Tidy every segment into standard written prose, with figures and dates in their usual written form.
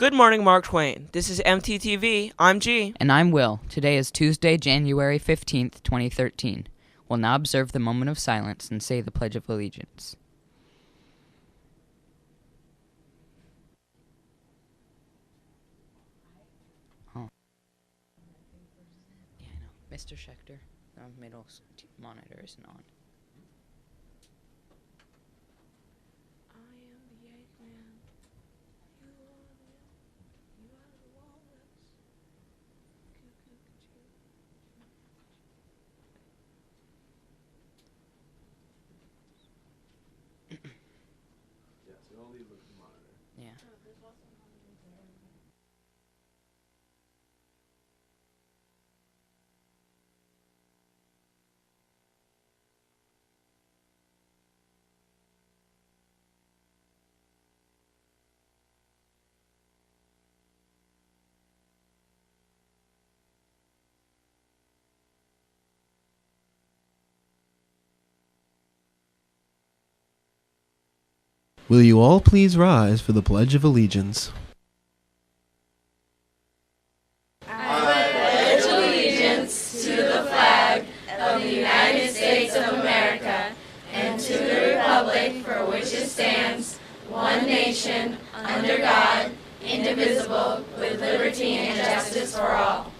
Good morning, Mark Twain. This is Mttv. I'm G. And I'm Will. Today is Tuesday, January 15th, 2013. We'll now observe the moment of silence and say the Pledge of Allegiance. Oh. Yeah, I know. Mr. Schechter, the middle monitor isn't on. I am the Eggman. You are the walrus. Yeah, so don't leave the monitor. Yeah. Will you all please rise for the Pledge of Allegiance? I pledge allegiance to the flag of the United States of America and to the republic for which it stands, one nation, under God, indivisible, with liberty and justice for all.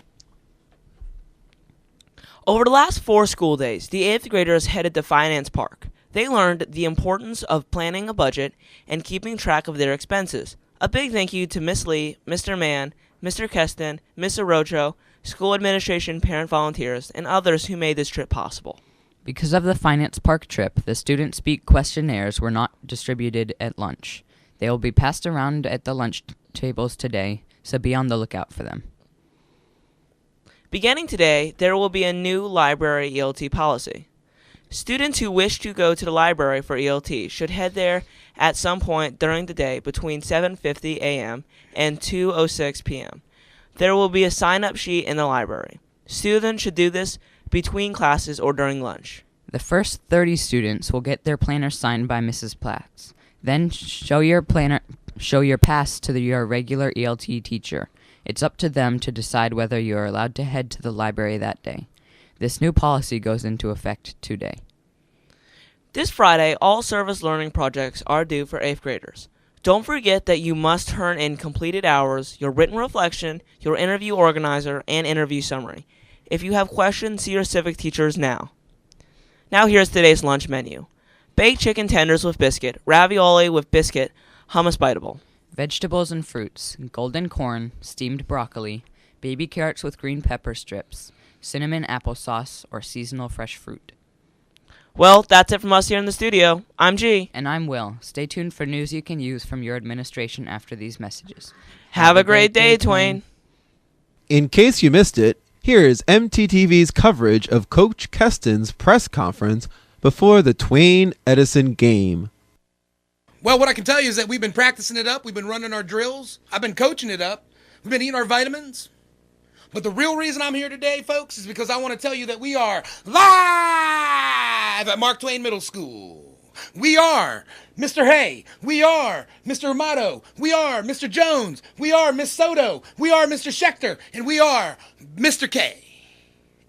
Over the last 4 school days, the 8th graders headed to Finance Park. They learned the importance of planning a budget and keeping track of their expenses. A big thank you to Miss Lee, Mr. Mann, Mr. Keston, Miss Arocho, school administration, parent volunteers, and others who made this trip possible. Because of the Finance Park trip, the Student Speak questionnaires were not distributed at lunch. They will be passed around at the lunch tables today, so be on the lookout for them. Beginning today, there will be a new library ELT policy. Students who wish to go to the library for ELT should head there at some point during the day between 7:50 a.m. and 2:06 p.m. There will be a sign-up sheet in the library. Students should do this between classes or during lunch. The first 30 students will get their planner signed by Mrs. Platts. Then show your pass to your regular ELT teacher. It's up to them to decide whether you are allowed to head to the library that day. This new policy goes into effect today. This Friday, all service learning projects are due for 8th graders. Don't forget that you must turn in completed hours, your written reflection, your interview organizer, and interview summary. If you have questions, see your civic teachers now. Now here's today's lunch menu. Baked chicken tenders with biscuit, ravioli with biscuit, hummus biteable. Vegetables and fruits, golden corn, steamed broccoli, baby carrots with green pepper strips, cinnamon applesauce, or seasonal fresh fruit. Well, that's it from us here in the studio. I'm G. And I'm Will. Stay tuned for news you can use from your administration after these messages. Have a great day, Twain. In case you missed it, here is MTTV's coverage of Coach Keston's press conference before the Twain-Edison game. Well, what I can tell you is that we've been practicing it up. We've been running our drills. I've been coaching it up. We've been eating our vitamins. But the real reason I'm here today, folks, is because I want to tell you that we are live at Mark Twain Middle School. We are Mr. Hay. We are Mr. Amato. We are Mr. Jones. We are Miss Soto. We are Mr. Schechter. And we are Mr. K.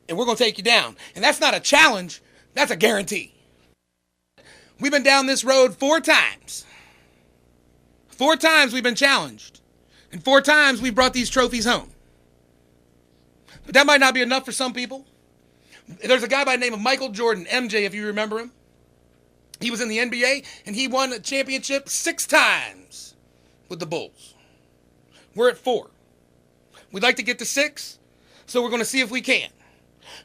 And we're going to take you down. And that's not a challenge. That's a guarantee. We've been down this road 4 times. 4 times we've been challenged. And 4 times we've brought these trophies home. But that might not be enough for some people. There's a guy by the name of Michael Jordan, MJ, if you remember him. He was in the NBA, and he won a championship 6 times with the Bulls. We're at 4. We'd like to get to 6, so we're going to see if we can.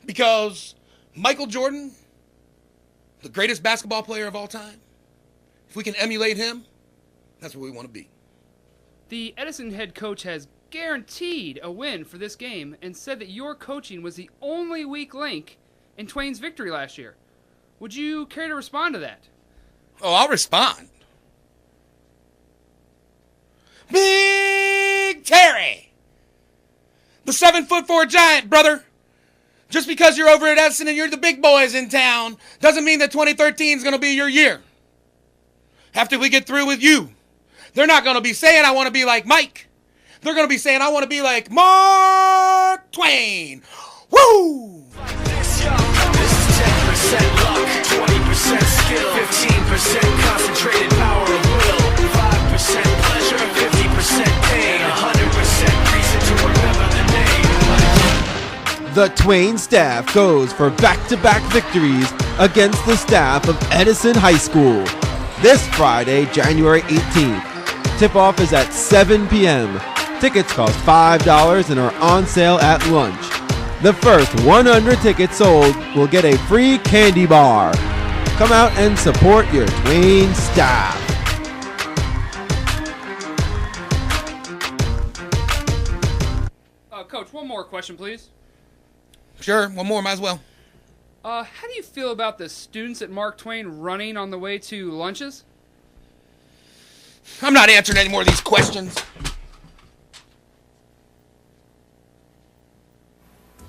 Because Michael Jordan, the greatest basketball player of all time, if we can emulate him, that's where we want to be. The Edison head coach has guaranteed a win for this game and said that your coaching was the only weak link in Twain's victory last year. Would you care to respond to that? Oh, I'll respond. Big Terry! The 7'4" giant, brother! Just because you're over at Edison and you're the big boys in town doesn't mean that 2013 is going to be your year. After we get through with you, they're not going to be saying, I want to be like Mike. They're going to be saying, I want to be like Mark Twain. Woo! This is 10% luck, 20% skill, 15% concentrated power of will, 5% pleasure, 50% pain, 100% reason to remember the name. The Twain staff goes for back-to-back victories against the staff of Edison High School this Friday, January 18th. Tip-off is at 7 p.m. Tickets cost $5 and are on sale at lunch. The first 100 tickets sold will get a free candy bar. Come out and support your Twain staff. Coach, one more question, please. Sure, one more, might as well. How do you feel about the students at Mark Twain running on the way to lunches? I'm not answering any more of these questions.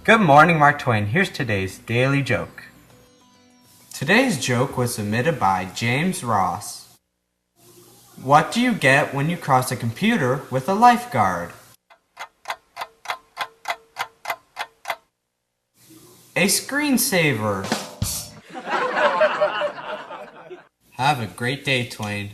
Good morning, Mark Twain. Here's today's daily joke. Today's joke was submitted by James Ross. What do you get when you cross a computer with a lifeguard? A screensaver. Have a great day, Twain.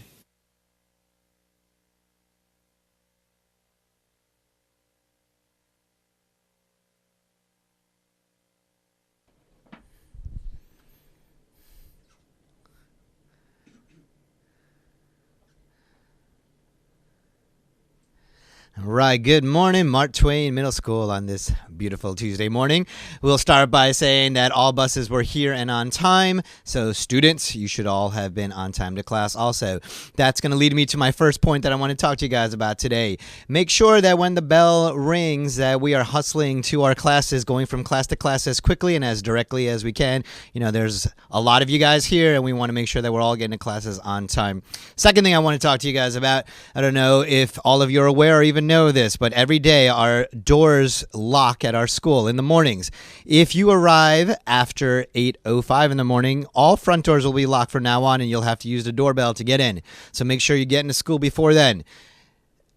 All right, good morning, Mark Twain Middle School on this beautiful Tuesday morning. We'll start by saying that all buses were here and on time, so students, you should all have been on time to class also. That's going to lead me to my first point that I want to talk to you guys about today. Make sure that when the bell rings that we are hustling to our classes, going from class to class as quickly and as directly as we can. You know, there's a lot of you guys here, and we want to make sure that we're all getting to classes on time. Second thing I want to talk to you guys about, I don't know if all of you are aware or even know this, but every day our doors lock at our school in the mornings. If you arrive after 8:05 in the morning, all front doors will be locked from now on, and you'll have to use the doorbell to get in. So make sure you get into school before then.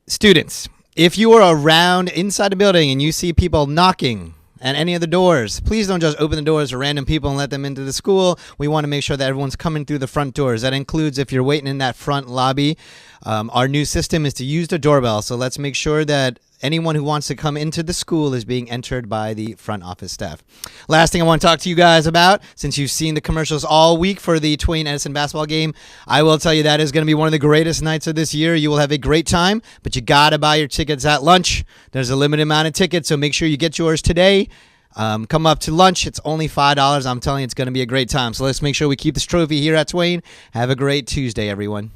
Students, if you are around inside the building and you see people knocking at any of the doors, please don't just open the doors to random people and let them into the school. We want to make sure that everyone's coming through the front doors. That includes if you're waiting in that front lobby. Our new system is to use the doorbell, so let's make sure that anyone who wants to come into the school is being entered by the front office staff. Last thing I want to talk to you guys about, since you've seen the commercials all week for the Twain Edison basketball game, I will tell you that is going to be one of the greatest nights of this year. You will have a great time, but you got to buy your tickets at lunch. There's a limited amount of tickets, so make sure you get yours today. Come up to lunch. It's only $5. I'm telling you, it's going to be a great time. So let's make sure we keep this trophy here at Twain. Have a great Tuesday, everyone.